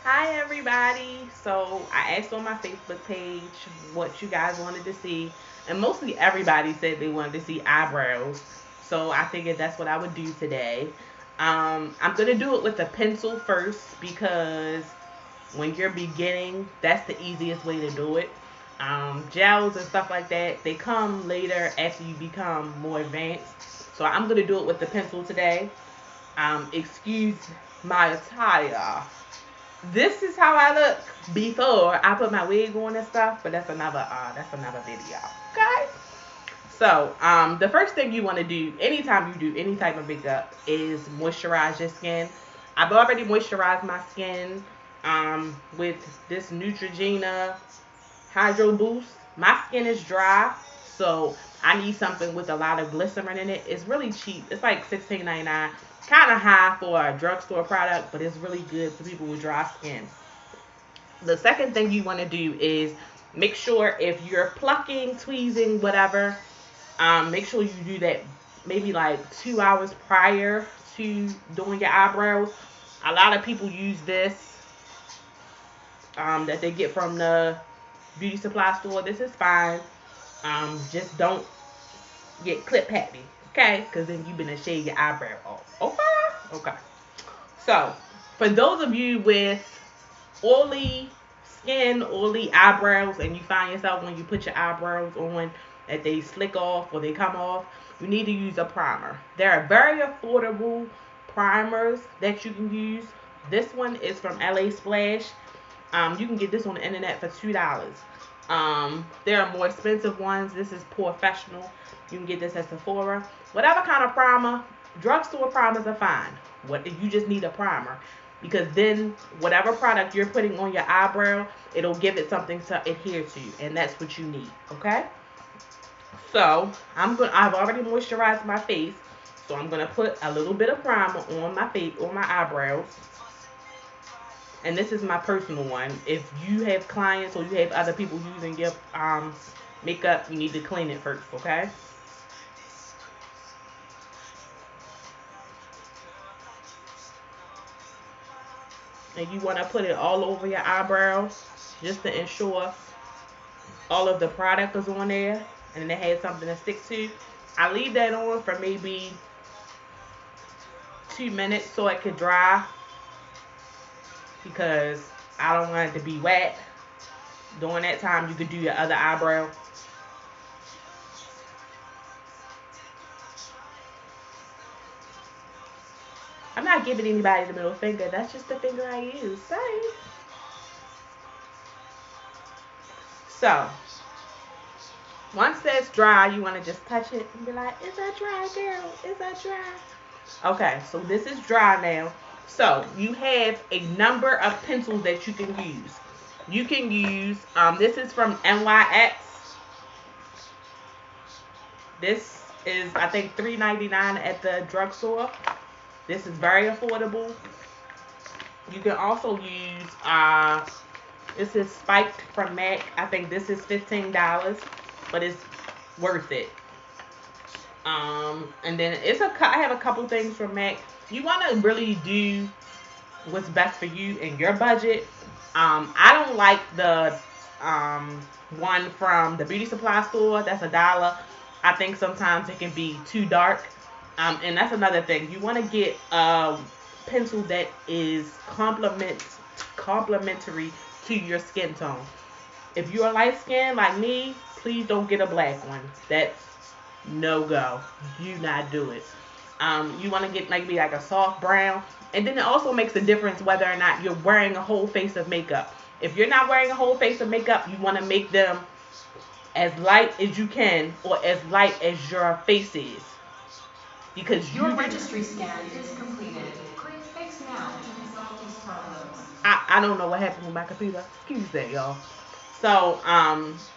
Hi everybody. So I asked on my Facebook page what you guys wanted to see, and mostly everybody said they wanted to see eyebrows. So I figured that's what I would do today. I'm gonna do it with a pencil first because when you're beginning, that's the easiest way to do it. Gels and stuff like that, they come later after you become more advanced. So I'm gonna do it with the pencil today. Excuse my attire. This is how I look before I put my wig on and stuff, but that's another video. Okay. So the first thing you want to do anytime you do any type of makeup is moisturize your skin. I've already moisturized my skin with this Neutrogena Hydro Boost. My skin is dry, so I need something with a lot of glycerin in it. It's really cheap. It's like $16.99. Kind of high for a drugstore product, but it's really good for people with dry skin. The second thing you want to do is make sure if you're plucking, tweezing, whatever, make sure you do that maybe like 2 hours prior to doing your eyebrows. A lot of people use this that they get from the beauty supply store. This is fine. Just don't get clip happy, okay? Because then you've been to shave your eyebrow off. Okay? Okay. So, for those of you with oily skin, oily eyebrows, and you find yourself when you put your eyebrows on that they slick off or they come off, you need to use a primer. There are very affordable primers that you can use. This one is from LA Splash. You can get this on the internet for $2. There are more expensive ones. This is professional. You can get this at Sephora. Whatever kind of primer, drugstore primers are fine. What you just need a primer because then whatever product you're putting on your eyebrow, it'll give it something to adhere to, and that's what you need. Okay. So I've already moisturized my face, so I'm gonna put a little bit of primer on my face, on my eyebrows, and this is my personal one. If you have clients or you have other people using your makeup, you need to clean it first, okay? And you want to put it all over your eyebrows just to ensure all of the product is on there and it has something to stick to. I leave that on for maybe 2 minutes so it could dry because I don't want it to be wet. During that time, you could do your other eyebrow. I'm not giving anybody the middle finger. That's just the finger I use. Sorry. So, once that's dry, you want to just touch it and be like, is that dry, girl? Is that dry? Okay, so this is dry now. So, you have a number of pencils that you can use. You can use, this is from NYX. This is, I think, $3.99 at the drugstore. This is very affordable. You can also use this is spiked from MAC. I think this is $15, but it's worth it. And then I have a couple things from MAC. You want to really do what's best for you and your budget. I don't like the one from the beauty supply store. That's $1. I think sometimes it can be too dark. And that's another thing. You want to get a pencil that is complementary to your skin tone. If you're light skin like me, please don't get a black one. That's no go. Do not do it. You want to get maybe like a soft brown. And then it also makes a difference whether or not you're wearing a whole face of makeup. If you're not wearing a whole face of makeup, you want to make them as light as you can or as light as your face is. Because your registry scan is completed. Click Fix Now to resolve these problems. I don't know what happened with my computer. Excuse that, y'all. So,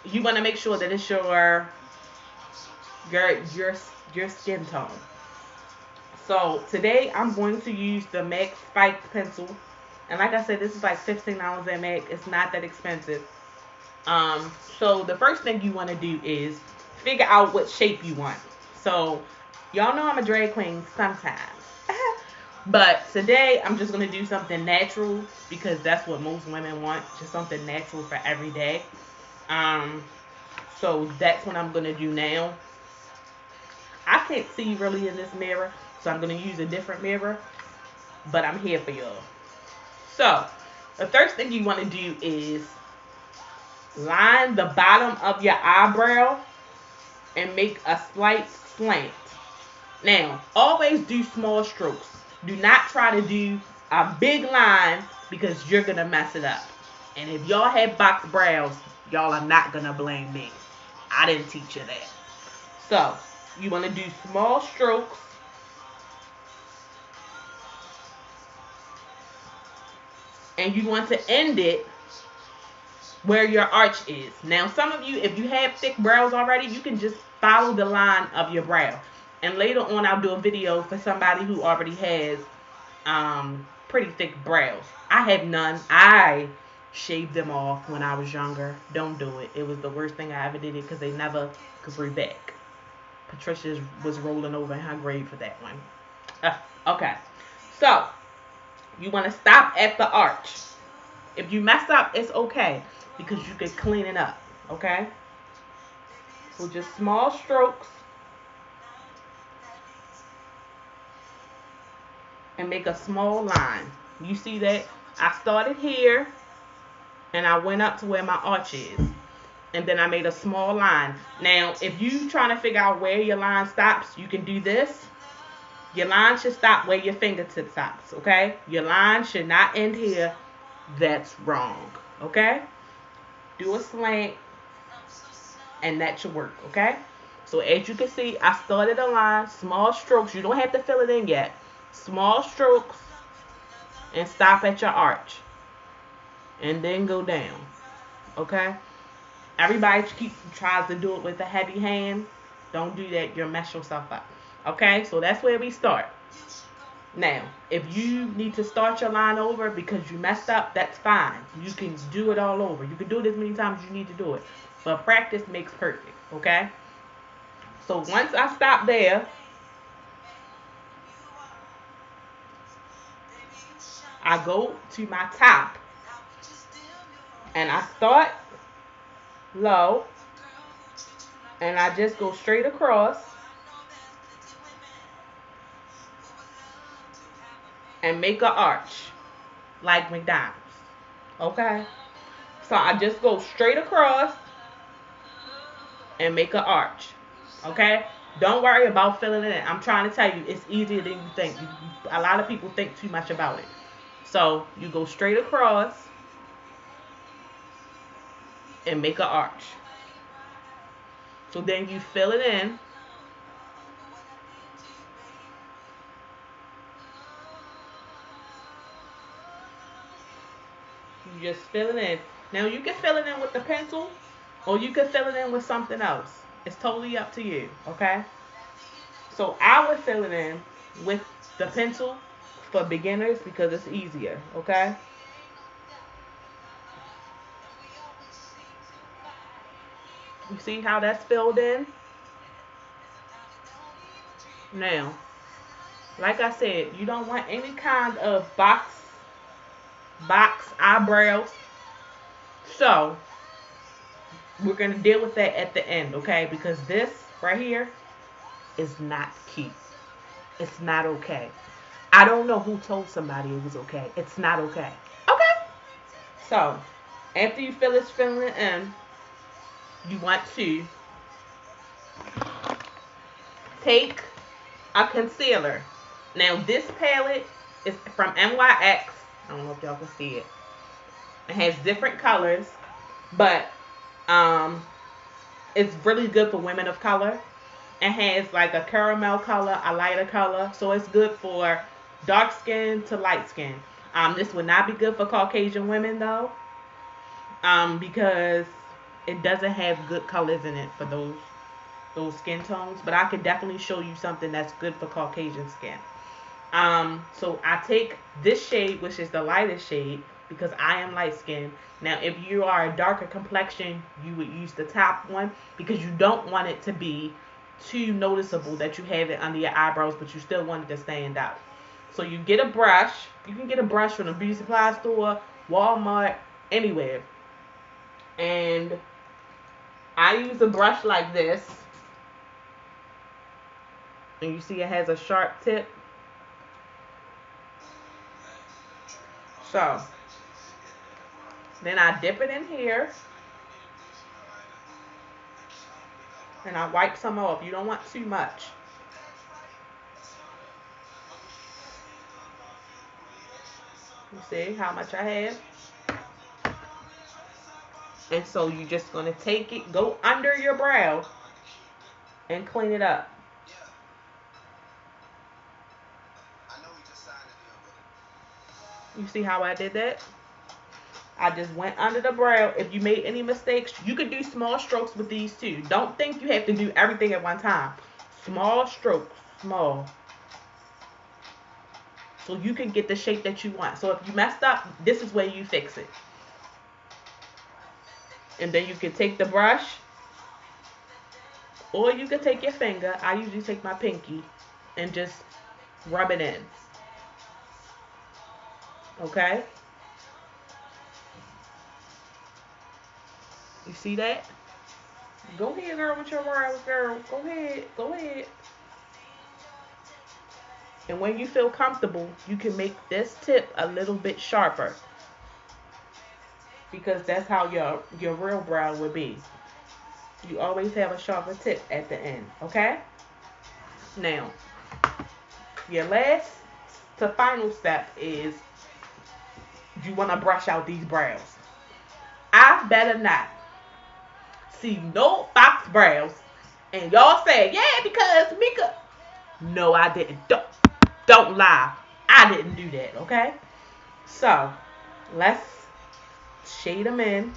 you want to make sure that it's your your skin tone. So today I'm going to use the MAC Spiked pencil, and like I said, this is like $15 at MAC. It's not that expensive. So the first thing you want to do is figure out what shape you want. So y'all know I'm a drag queen sometimes. But today I'm just gonna do something natural because that's what most women want, just something natural for every day. Um, so that's what I'm gonna do now. I can't see really in this mirror, so I'm gonna use a different mirror, but I'm here for y'all. So the first thing you want to do is line the bottom of your eyebrow and make a slight slant. Now, always do small strokes. Do not try to do a big line because you're going to mess it up. And if y'all have box brows, y'all are not going to blame me. I didn't teach you that. So, you want to do small strokes. And you want to end it where your arch is. Now, some of you, if you have thick brows already, you can just follow the line of your brow. And later on, I'll do a video for somebody who already has pretty thick brows. I have none. I shaved them off when I was younger. Don't do it. It was the worst thing I ever did it because they never grew back. Patricia was rolling over in her grave for that one. Okay. So, you want to stop at the arch. If you mess up, it's okay because you can clean it up. Okay? So just small strokes. And make a small line. You see that? I started here and I went up to where my arch is. And then I made a small line. Now, if you trying to figure out where your line stops, you can do this. Your line should stop where your fingertip stops, okay? Your line should not end here. That's wrong, okay? Do a slant, and that should work, okay? So as you can see, I started a line, small strokes. You don't have to fill it in yet. Small strokes, and stop at your arch. And then go down, okay? Everybody tries to do it with a heavy hand. Don't do that. You'll mess yourself up. Okay, so that's where we start. Now, if you need to start your line over because you messed up, that's fine. You can do it all over. You can do it as many times as you need to do it. But practice makes perfect, okay? So once I stop there, I go to my top and I start low and I just go straight across and make an arch like McDonald's. Okay? So I just go straight across and make an arch. Okay? Don't worry about filling it in. I'm trying to tell you, it's easier than you think. A lot of people think too much about it. So you go straight across and make an arch. So then you fill it in. You just fill it in. Now you can fill it in with the pencil or you can fill it in with something else. It's totally up to you, okay? So I would fill it in with the pencil for beginners because it's easier, okay? You see how that's filled in? Now, like I said, you don't want any kind of box eyebrows. So, we're going to deal with that at the end, okay? Because this right here is not cute. It's not okay. I don't know who told somebody it was okay. It's not okay. Okay? So, after you finish filling it in, you want to take a concealer. Now, this palette is from NYX. I don't know if y'all can see it. It has different colors, but it's really good for women of color. It has like a caramel color, a lighter color, so it's good for dark skin to light skin. This would not be good for Caucasian women though, because it doesn't have good colors in it for those skin tones. But I could definitely show you something that's good for Caucasian skin. So I take this shade, which is the lightest shade, because I am light skinned. Now, if you are a darker complexion, you would use the top one because you don't want it to be too noticeable that you have it under your eyebrows, but you still want it to stand out. So you get a brush. You can get a brush from the beauty supply store, Walmart, anywhere. And I use a brush like this. And you see it has a sharp tip. So then I dip it in here. And I wipe some off. You don't want too much. You see how much I have? And so you're just going to take it, go under your brow, and clean it up. You see how I did that? I just went under the brow. If you made any mistakes, you could do small strokes with these too. Don't think you have to do everything at one time. Small strokes, small. So you can get the shape that you want. So if you messed up, this is where you fix it. And then you can take the brush, or you can take your finger. I usually take my pinky and just rub it in. Okay? You see that? Go ahead, girl, with your brows, girl. Go ahead. Go ahead. And when you feel comfortable, you can make this tip a little bit sharper. Because that's how your real brow would be. You always have a sharper tip at the end. Okay? Now, your last to final step is you want to brush out these brows. I better not see no fox brows. And y'all say, yeah, because Mika. No, I didn't. Don't lie. I didn't do that, okay? So, let's shade them in.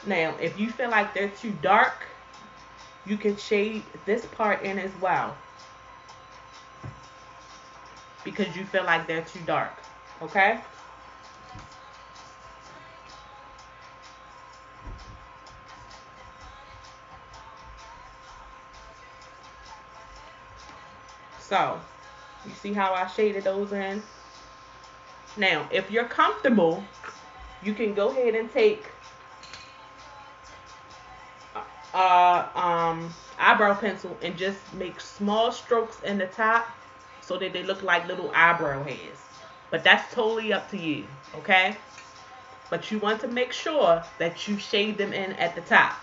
Now, if you feel like they're too dark, you can shade this part in as well. Because you feel like they're too dark, okay? So, you see how I shaded those in? Now, if you're comfortable, you can go ahead and take eyebrow pencil and just make small strokes in the top so that they look like little eyebrow hairs. But that's totally up to you, okay? But you want to make sure that you shade them in at the top.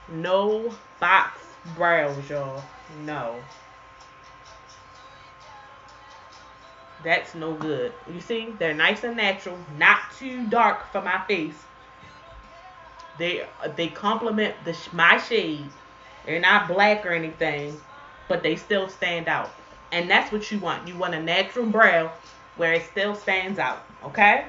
No box brows, y'all. No. That's no good. You see, they're nice and natural, not too dark for my face. They complement my shade. They're not black or anything, but they still stand out. And that's what you want. You want a natural brow where it still stands out, okay?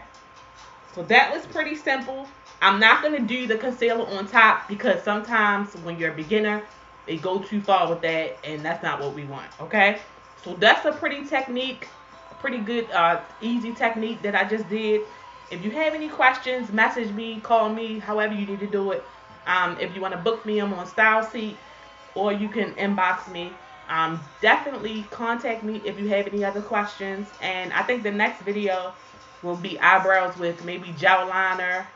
So that was pretty simple. I'm not going to do the concealer on top because sometimes when you're a beginner, they go too far with that, and that's not what we want, okay? So that's a pretty good, easy technique that I just did. If you have any questions, message me, call me, however you need to do it. If you want to book me, I'm on StyleSeat, or you can inbox me. Definitely contact me if you have any other questions. And I think the next video will be eyebrows with maybe gel liner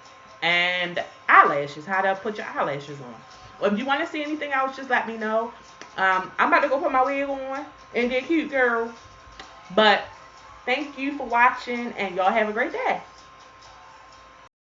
and eyelashes, how to put your eyelashes on. Or if you want to see anything else, just let me know. I'm about to go put my wig on and get cute, girl. But thank you for watching, and y'all have a great day.